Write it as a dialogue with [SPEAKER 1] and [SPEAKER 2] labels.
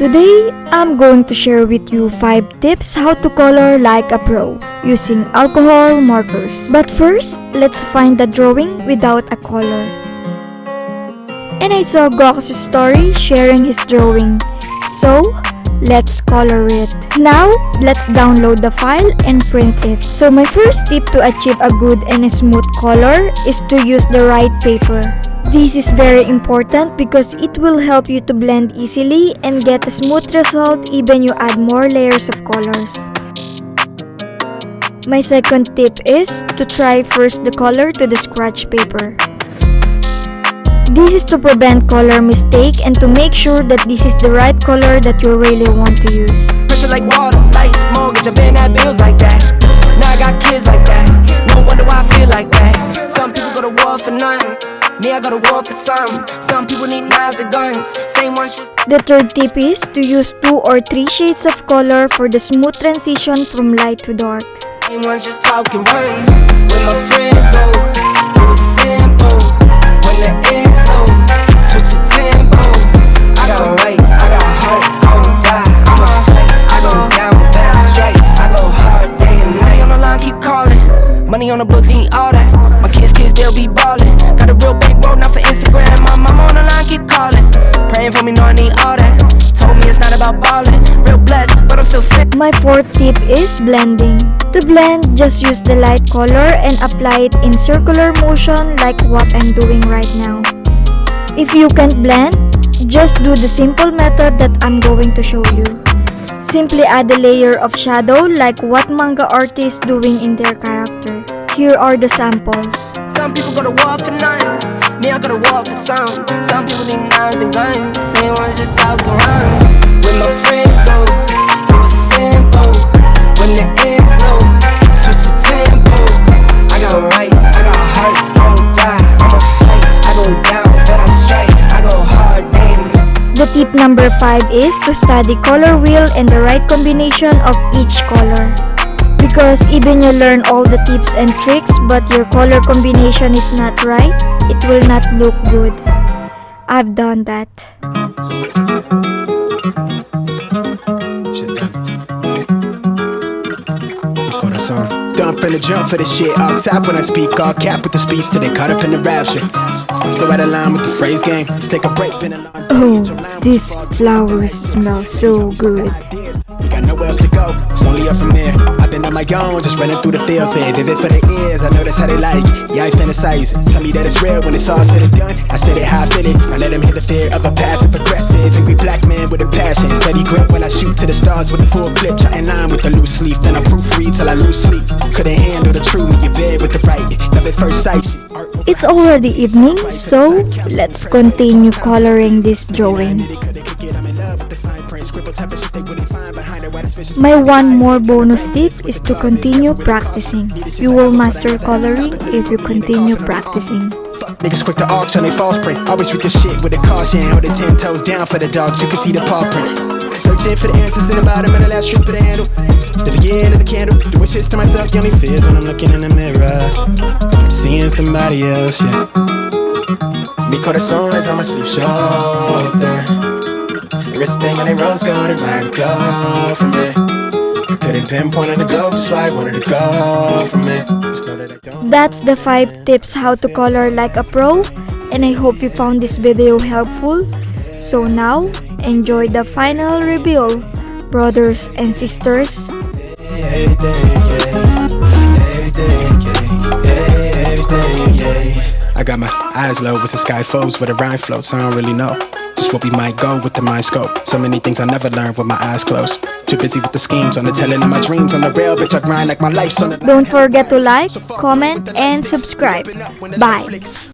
[SPEAKER 1] Today, I'm going to share with you 5 tips how to color like a pro using alcohol markers. But first, let's find the drawing without a color. And I saw Gawx's story sharing his drawing. So, let's color it. Now, let's download the file and print it. So my first tip to achieve a good and a smooth color is to use the right paper. This is very important because it will help you to blend easily and get a smooth result even you add more layers of colors. My second tip is to try first the color to the scratch paper. This is to prevent color mistake and to make sure that this is the right color that you really want to use.
[SPEAKER 2] Pressure like water, like mortgage, I've been at bills like that. Now I got kids like that. No wonder why I feel like that. Some people go to war for nothing. Me, I go to war for some. Some people need knives and guns. Same ones just.
[SPEAKER 1] The third tip is to use 2 or 3 shades of color for the smooth transition from light to dark.
[SPEAKER 2] Same ones just talk and run. When my friends go, it was simple. When the ends low, switch the tempo. I got right, I got hope, I won't die, I'ma fight. I go down, but I strike. I go hard day and night. On the line, keep calling. Money on the books, ain't all that. My kids, they'll be ballin'. Got a real bankroll, not for Instagram. My mama on the line, keep calling. Praying for me, know I need all that. Told me it's not about ballin'. Real blessed, but I'm still sick.
[SPEAKER 1] My fourth tip is blending. To blend, just use the light color and apply it in circular motion like what I'm doing right now. If you can't blend, just do the simple method that I'm going to show you. Simply add a layer of shadow like what manga artists doing in their character. Here are the samples.
[SPEAKER 2] Some people go to war for nothing. Me, I go to war for some. Some people need knives and guns. Same ones just talk and run. When my friends go, it was simple. When the ends low, switch the tempo. I got right, I got heart, I won't die, I'ma fight. I go down, but I strike. I go hard day and night.
[SPEAKER 1] The tip number 5 is to study color wheel and the right combination of each color. Because even you learn all the tips and tricks but your color combination is not right, it will not look good. I've done that.
[SPEAKER 3] Gun finna jump for this shit. All top when I speak, all cap with the speech till they caught up in the rapture. I'm so out of line with the phrase game. Let's take a break, been a long day.
[SPEAKER 1] Oh, these flowers smell so good.
[SPEAKER 3] We got nowhere else to go, it's only up from there. I've been on my own, just running through the fields. Say vivid for the ears, I know that's how they like it. Yeah, I fantasize, tell me that it's real when it's all said and done. I said it how I feel it, I let them hear the fear of a passive aggressive angry black man with a passion. Steady grip when I shoot to the stars with a full clip. Trying line with a loose leaf, then I proofread till I lose sleep. Couldn't handle the truth, you bed with the writing. Love at first sight.
[SPEAKER 1] It's already evening, so let's continue coloring this drawing. My one more bonus tip is to continue practicing. You will master coloring if you continue practicing.
[SPEAKER 3] Niggas quick to auction, they false print. Always read the shit with a caution. Hold the 10 toes down for the dogs, you can see the paw print. Searching for the answers in the bottom of the last strip of the handle. The beginning of the candle. Doing shit to myself, give me fears when I'm looking in the mirror. I'm seeing somebody else, yeah. Mi corazón is on my sleeve shoulder. The wrist thing and they rose gold and right glow from me. I couldn't pinpoint on the globe, that's why I wanted to go from me. Just know that I don't.
[SPEAKER 1] That's the 5 tips how to color like a pro, and I hope you found this video helpful. So now, enjoy the final reveal, brothers and sisters.
[SPEAKER 3] I got my eyes low with the sky flows where the rhyme floats. I don't really know just what we might go with the mind scope. So many things I never learned with my eyes closed. Too busy with the schemes on the telling of my dreams. On the rail, bitch, I grind like my life's on the.
[SPEAKER 1] Don't forget to like, comment, and subscribe. Bye.